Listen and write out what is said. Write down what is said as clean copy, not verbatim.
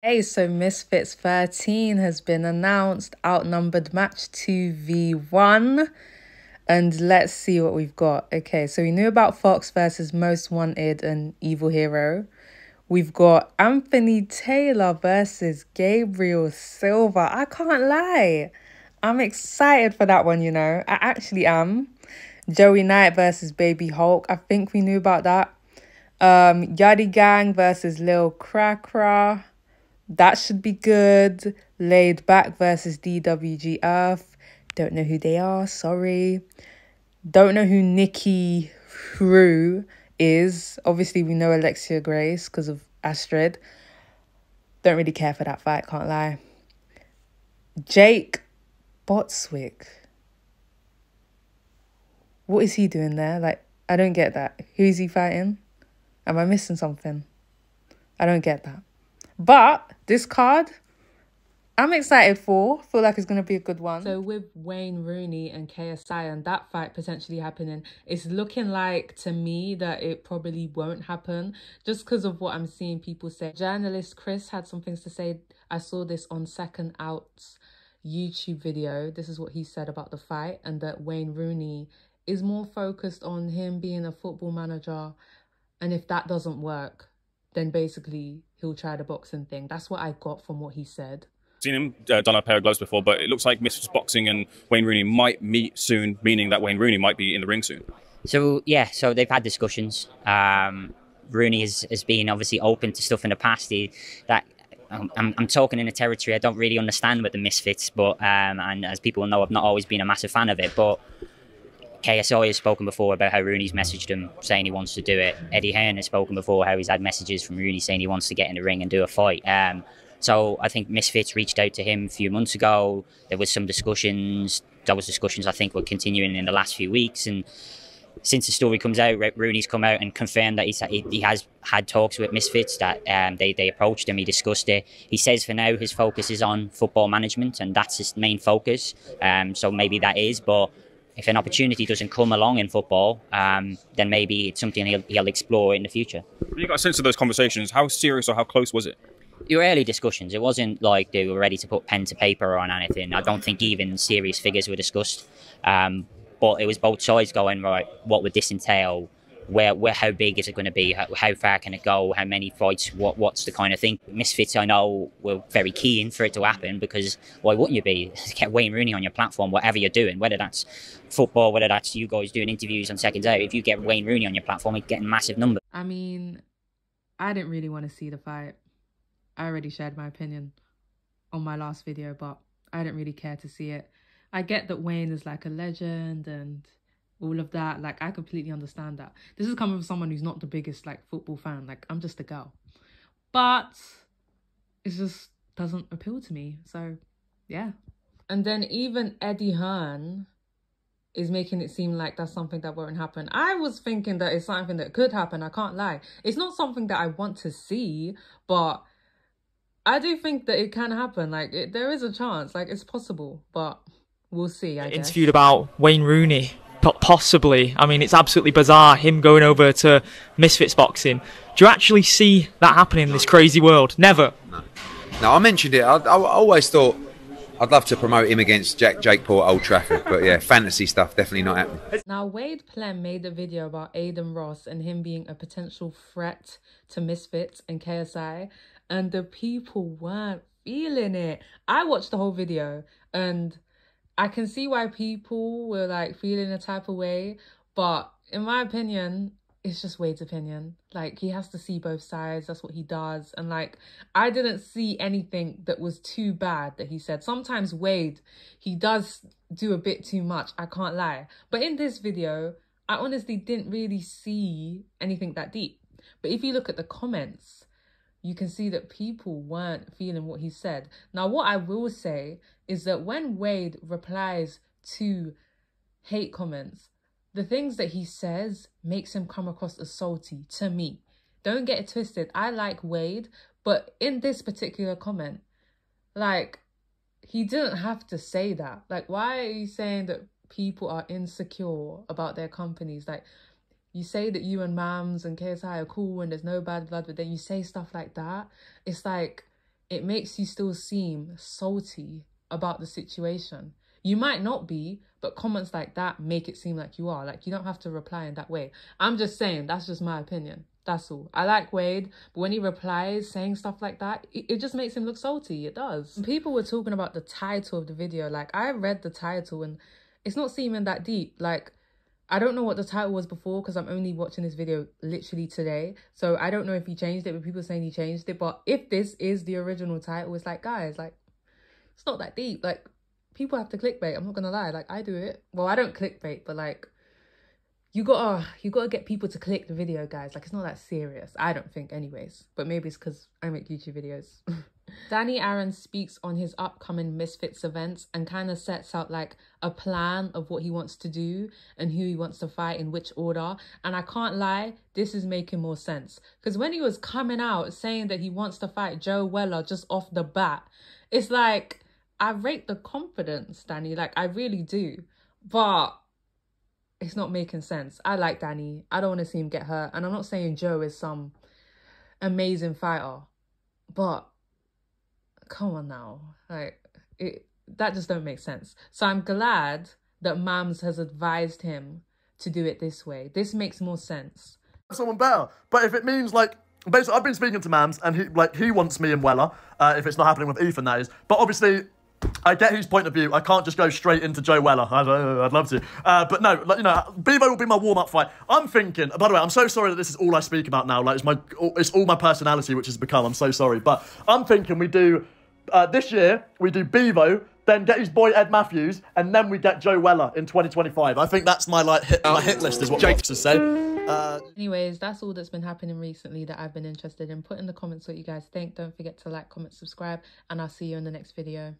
Hey, so Misfits 13 has been announced, outnumbered match 2v1. And let's see what we've got. Okay, so we knew about Fox versus Most Wanted and Evil Hero. We've got Anthony Taylor versus Gabriel Silva. I can't lie. I'm excited for that one, you know. I actually am. Joey Knight versus Baby Hulk. I think we knew about that. Yardie Gang versus Lil Crackra. That should be good. Laid Back versus DWG Earth. Don't know who they are, sorry. Don't know who Nikki Rue is. Obviously, we know Alexia Grace because of Astrid. Don't really care for that fight, can't lie. Jake Botswick. What is he doing there? Like, I don't get that. Who is he fighting? Am I missing something? I don't get that. But this card, I'm excited for. Feel like it's going to be a good one. So with Wayne Rooney and KSI and that fight potentially happening, it's looking like to me that it probably won't happen just because of what I'm seeing people say. Journalist Chris had some things to say. I saw this on Second Out's YouTube video. This is what he said about the fight, and that Wayne Rooney is more focused on him being a football manager. And if that doesn't work, then basically he'll try the boxing thing. That's what I got from what he said. Seen him done a pair of gloves before, but it looks like Misfits Boxing and Wayne Rooney might meet soon, meaning that Wayne Rooney might be in the ring soon. So they've had discussions. Rooney has been obviously open to stuff in the past. I'm talking in a territory I don't really understand with the Misfits, but and as people know, I've not always been a massive fan of it. But KSI has spoken before about how Rooney's messaged him saying he wants to do it. Eddie Hearn has spoken before how he's had messages from Rooney saying he wants to get in the ring and do a fight. So I think Misfits reached out to him a few months ago. There was some discussions. Those discussions I think were continuing in the last few weeks. And since the story comes out, Rooney's come out and confirmed that he has had talks with Misfits, that they approached him, he discussed it. He says for now his focus is on football management and that's his main focus. So maybe that is, but if an opportunity doesn't come along in football, then maybe it's something he'll explore in the future. You got a sense of those conversations. How serious or how close was it? They were early discussions. It wasn't like they were ready to put pen to paper on anything. I don't think even serious figures were discussed. But it was both sides going, right, what would this entail? How big is it going to be? How far can it go? How many fights? What's the kind of thing? Misfits, I know, were very keen for it to happen because why wouldn't you be? Get Wayne Rooney on your platform, whatever you're doing, whether that's football, whether that's you guys doing interviews on Seconds Out. If you get Wayne Rooney on your platform, you're getting massive numbers. I mean, I didn't really want to see the fight. I already shared my opinion on my last video, but I didn't really care to see it. I get that Wayne is like a legend and all of that. Like, I completely understand that. This is coming from someone who's not the biggest like football fan. Like, I'm just a girl. But it just doesn't appeal to me. So, yeah. And then even Eddie Hearn is making it seem like that's something that won't happen. I was thinking that it's something that could happen. I can't lie. It's not something that I want to see, but I do think that it can happen. Like, there is a chance. Like, it's possible, but we'll see, I guess. Interviewed about Wayne Rooney, possibly. I mean, it's absolutely bizarre, him going over to Misfits Boxing. Do you actually see that happening in this crazy world? Never. No, I mentioned it. I always thought I'd love to promote him against Jake Paul at Old Trafford, but yeah, fantasy stuff definitely not happening. Now, Wade Plem made a video about Adin Ross and him being a potential threat to Misfits and KSI, and the people weren't feeling it. I watched the whole video, and I can see why people were like feeling a type of way, but in my opinion, it's just Wade's opinion. Like, he has to see both sides. That's what he does. And like, I didn't see anything that was too bad that he said. Sometimes Wade, he does do a bit too much. I can't lie. But in this video, I honestly didn't really see anything that deep. But if you look at the comments, you can see that people weren't feeling what he said. Now, what I will say is that when Wade replies to hate comments, the things that he says makes him come across as salty to me. Don't get it twisted. I like Wade, but in this particular comment, like, he didn't have to say that. Like, why are you saying that people are insecure about their companies? Like, you say that you and Mams and KSI are cool and there's no bad blood, but then you say stuff like that. It's like, it makes you still seem salty about the situation. You might not be, but comments like that make it seem like you are. Like, you don't have to reply in that way. I'm just saying, that's just my opinion. That's all. I like Wade, but when he replies saying stuff like that, it just makes him look salty. It does. People were talking about the title of the video. Like, I read the title and it's not seeming that deep. Like, I don't know what the title was before because I'm only watching this video literally today. So I don't know if he changed it, but people saying he changed it. But if this is the original title, it's like, guys, like, it's not that deep. Like, people have to clickbait. I'm not gonna lie. Like, I do it. Well, I don't clickbait, but like, you gotta get people to click the video, guys. Like, it's not that serious. I don't think anyways. But maybe it's because I make YouTube videos. Danny Aaron speaks on his upcoming Misfits events and kind of sets out like a plan of what he wants to do and who he wants to fight in which order. And I can't lie, this is making more sense. Because when he was coming out saying that he wants to fight Joe Weller just off the bat, it's like, I rate the confidence, Danny. Like, I really do. But it's not making sense. I like Danny. I don't want to see him get hurt. And I'm not saying Joe is some amazing fighter. But come on now. Like, that just don't make sense. So I'm glad that Mams has advised him to do it this way. This makes more sense. Someone better. But if it means, like, basically, I've been speaking to Mams, and he wants me and Weller, if it's not happening with Ethan, that is. But obviously, I get his point of view. I can't just go straight into Joe Weller. I'd love to. But no, like, you know, Bevo will be my warm-up fight. I'm thinking, by the way, I'm so sorry that this is all I speak about now. Like, it's all my personality, which has become. I'm so sorry. But I'm thinking we do, this year, we do Bevo, then get his boy Ed Matthews, and then we get Joe Weller in 2025. I think that's my, like, my hit list, is what Jake has said. Anyways, that's all that's been happening recently that I've been interested in. Put in the comments what you guys think. Don't forget to like, comment, subscribe, and I'll see you in the next video.